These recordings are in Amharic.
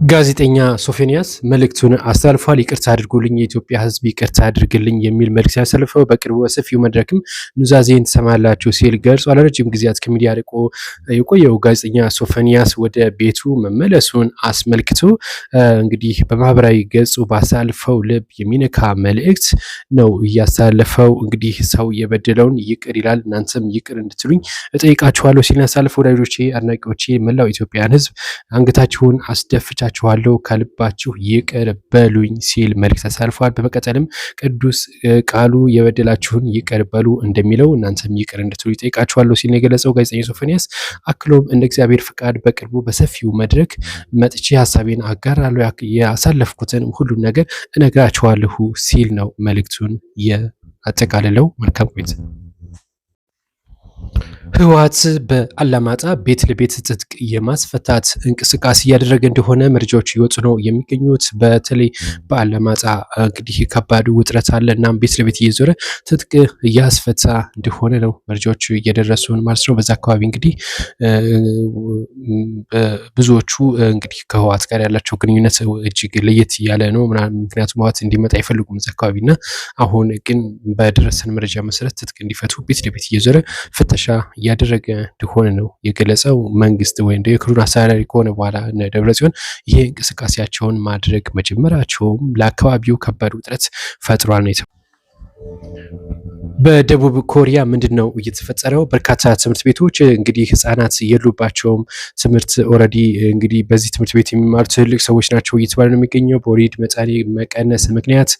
ጋዜጠኛ ሶፎንያስ መልእክቱን አስተላልፏል። ይቅርታ አድርጉልኝ የኢትዮጵያ ሕዝብ ይቅርታ አድርግልኝ የሚል መልእክት ያሳልፈው በቅርቡ በሰፊው መድረክም ኑዛዜን ትሰማላችሁ ሲል ገልጿል። ረጅም ጊዜያት ከሚዲያ ርቆ የቆየው ጋዜጠኛ ሶፎንያስ ወደ ቤቱ መመለሱን አስመልክቶ እንግዲህ በማህበራዊ ገጹ ባሳልፈው ልብ የሚነካ መልእክት ነው እያሳለፈው። እንግዲህ ሰው የበደለውን ይቅር ይላል፣ እናንተም ይቅር እንድትሉኝ እጠይቃችኋለሁ ሲል ያሳልፈው። ወዳጆቼ፣ አድናቂዎቼ፣ መላው ኢትዮጵያን ሕዝብ አንገታችሁን አስደፍቻ ቻችኋለሁ ከልባችሁ ይቅር በሉኝ ሲል መልእክት አሳልፏል። በመቀጠልም ቅዱስ ቃሉ የበደላችሁን ይቅር በሉ እንደሚለው እናንተም ይቅር እንድትሉ ይጠይቃችኋለሁ ሲል የገለጸው ጋዜጠኛ ሶፎንያስ አክሎም እንደ እግዚአብሔር ፍቃድ በቅርቡ በሰፊው መድረክ መጥቼ ሀሳቤን አጋራለሁ፣ ያሳለፍኩትን ሁሉን ነገር እነግራችኋለሁ ሲል ነው መልእክቱን ያጠቃልለው። መልካም ቆይታ። ህወሓት በአላማጣ ቤት ለቤት ትጥቅ የማስፈታት እንቅስቃሴ እያደረገ እንደሆነ መረጃዎች እየወጡ ነው የሚገኙት። በተለይ በአላማጣ እንግዲህ ከባድ ውጥረት አለ እና ቤት ለቤት እየዞረ ትጥቅ እያስፈታ እንደሆነ ነው መረጃዎች እየደረሱን ማለት ነው። በዛ አካባቢ እንግዲህ ብዙዎቹ እንግዲህ ከህወሓት ጋር ያላቸው ግንኙነት እጅግ ለየት ያለ ነው። ምክንያቱም ህወሓት እንዲመጣ አይፈልጉም እዛ አካባቢ እና አሁን ግን በደረሰን መረጃ መሰረት ትጥቅ እንዲፈቱ ቤት ለቤት እየዞረ ፍተሻ እያደረገ እንደሆነ ነው የገለጸው። መንግስት ወይም የክልሉን አስተዳዳሪ ከሆነ በኋላ ደብረጽዮን ይሄ እንቅስቃሴያቸውን ማድረግ መጀመራቸውም ለአካባቢው ከባድ ውጥረት ፈጥሯል ነው። በደቡብ ኮሪያ ምንድነው እየተፈጠረው? በርካታ ትምህርት ቤቶች እንግዲህ ህፃናት የሉባቸውም። ትምህርት ኦልሬዲ እንግዲህ በዚህ ትምህርት ቤት የሚማሩ ትልቅ ሰዎች ናቸው እየተባለ ነው የሚገኘው። በወሊድ ምጣኔ መቀነስ ምክንያት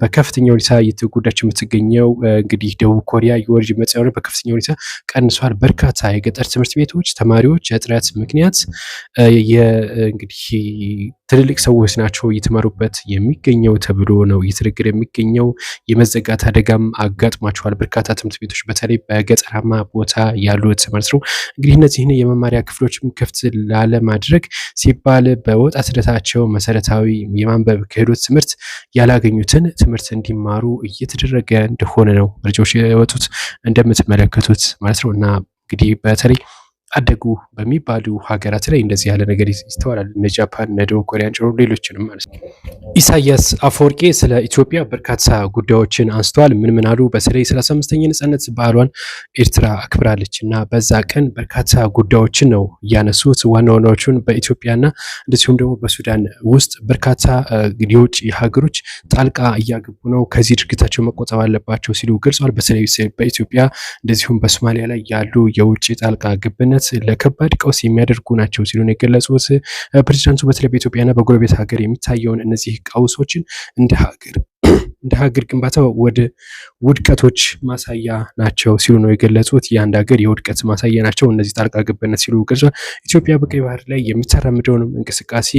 በከፍተኛ ሁኔታ እየተጎዳች የምትገኘው እንግዲህ ደቡብ ኮሪያ የወሊድ ምጣኔ በከፍተኛ ሁኔታ ቀንሷል። በርካታ የገጠር ትምህርት ቤቶች ተማሪዎች እጥረት ምክንያት እንግዲህ ትልልቅ ሰዎች ናቸው እየተማሩበት የሚገኘው ተብሎ ነው እየተነገረ የሚገኘው። የመዘጋት አደጋም አጋጥሟቸዋል በርካታ ትምህርት ቤቶች በተለይ በገጠራማ ቦታ ያሉት ማለት ነው። እንግዲህ እነዚህን የመማሪያ ክፍሎችም ክፍት ላለማድረግ ሲባል በወጣትነታቸው መሰረታዊ የማንበብ ክህሎት ትምህርት ያላገኙትን ትምህርት እንዲማሩ እየተደረገ እንደሆነ ነው መረጃዎች የወጡት እንደምትመለከቱት ማለት ነው። እና እንግዲህ በተለይ አደጉ በሚባሉ ሀገራት ላይ እንደዚህ ያለ ነገር ይስተዋላል። እነ ጃፓን፣ እነ ደቡብ ኮሪያን ጨምሮ ሌሎችንም ማለት ነው። ኢሳያስ አፈወርቂ ስለ ኢትዮጵያ በርካታ ጉዳዮችን አንስተዋል። ምን አሉ? በተለይ 35ኛ ነጻነት በዓሏን ኤርትራ አክብራለች እና በዛ ቀን በርካታ ጉዳዮችን ነው ያነሱት። ዋና ዋናዎቹን በኢትዮጵያና እንደዚሁም ደግሞ በሱዳን ውስጥ በርካታ የውጭ ሀገሮች ጣልቃ እያገቡ ነው፣ ከዚህ ድርጊታቸው መቆጠብ አለባቸው ሲሉ ገልጸዋል። በተለይ በኢትዮጵያ እንደዚሁም በሶማሊያ ላይ ያሉ የውጭ ጣልቃ ገብነት ለከባድ ቀውስ የሚያደርጉ ናቸው ሲሉ ነው የገለጹት። ፕሬዚዳንቱ በተለይ በኢትዮጵያና በጎረቤት ሀገር የሚታየውን እነዚህ ቀውሶችን እንደ ሀገር ግንባታ ወደ ውድቀቶች ማሳያ ናቸው ሲሉ ነው የገለጹት። የአንድ ሀገር የውድቀት ማሳያ ናቸው እነዚህ ጣልቃ ገብነት ሲሉ ገልጿል። ኢትዮጵያ በቀይ ባህር ላይ የምታራምደውንም እንቅስቃሴ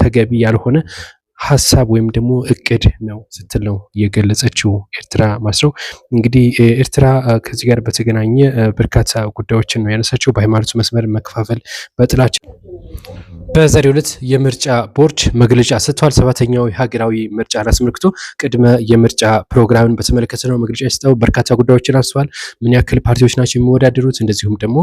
ተገቢ ያልሆነ ሀሳብ ወይም ደግሞ እቅድ ነው ስትል ነው የገለጸችው ኤርትራ ማለት ነው። እንግዲህ ኤርትራ ከዚህ ጋር በተገናኘ በርካታ ጉዳዮችን ነው ያነሳቸው። በሃይማኖት መስመር መከፋፈል፣ በጥላቻ በዛሬው ዕለት የምርጫ ቦርድ መግለጫ ሰጥቷል። 7ኛው ሀገራዊ ምርጫ አስመልክቶ ቅድመ የምርጫ ፕሮግራምን በተመለከተ ነው መግለጫ የሰጠው። በርካታ ጉዳዮችን አንስተዋል። ምን ያክል ፓርቲዎች ናቸው የሚወዳደሩት፣ እንደዚሁም ደግሞ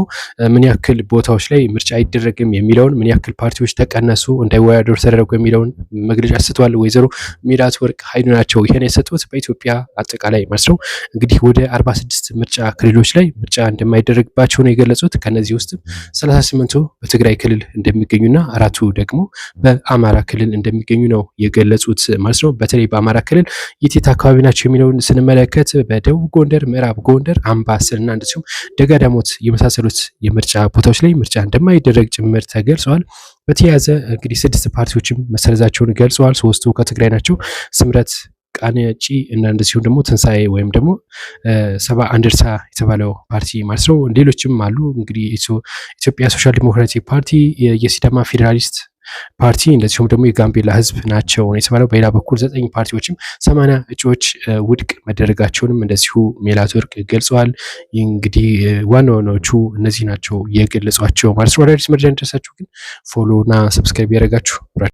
ምን ያክል ቦታዎች ላይ ምርጫ አይደረግም የሚለውን፣ ምን ያክል ፓርቲዎች ተቀነሱ እንዳይወዳደሩ ተደረጉ የሚለውን መግለጫ ሰጥቷል። ወይዘሮ ሜላትወርቅ ኃይሉ ናቸው ይሄን የሰጡት በኢትዮጵያ አጠቃላይ ማለት ነው። እንግዲህ ወደ 46 ምርጫ ክልሎች ላይ ምርጫ እንደማይደረግባቸው ነው የገለጹት። ከነዚህ ውስጥም 38ቱ በትግራይ ክልል እንደሚገኙና 4ቱ ደግሞ በአማራ ክልል እንደሚገኙ ነው የገለጹት ማለት ነው። በተለይ በአማራ ክልል የት አካባቢ ናቸው የሚለውን ስንመለከት በደቡብ ጎንደር፣ ምዕራብ ጎንደር፣ አምባሰልና እንደዚሁም ደጋዳሞት የመሳሰሉት የምርጫ ቦታዎች ላይ ምርጫ እንደማይደረግ ጭምር ተገልጸዋል። በተያያዘ እንግዲህ 6 ፓርቲዎችም መሰረዛቸውን ገልጸዋል። 3ቱ ከትግራይ ናቸው። ስምረት፣ ቃነጪ እና እንደዚሁም ደግሞ ትንሳኤ ወይም ደግሞ ሰባ አንድርሳ የተባለው ፓርቲ ማለት ነው። ሌሎችም አሉ እንግዲህ ኢትዮጵያ ሶሻል ዲሞክራቲክ ፓርቲ፣ የሲዳማ ፌዴራሊስት ፓርቲ እንደዚሁም ደግሞ የጋምቤላ ህዝብ ናቸው የተባለው። በሌላ በኩል 9 ፓርቲዎችም 80 እጩዎች ውድቅ መደረጋቸውንም እንደዚሁ ሜላትወርቅ ገልጸዋል። እንግዲህ ዋና ዋናዎቹ እነዚህ ናቸው የገለጿቸው ማለት ነው። አዳዲስ መረጃ እንደደረሳችሁ ግን ፎሎ እና ሰብስክራይብ ያደረጋችሁ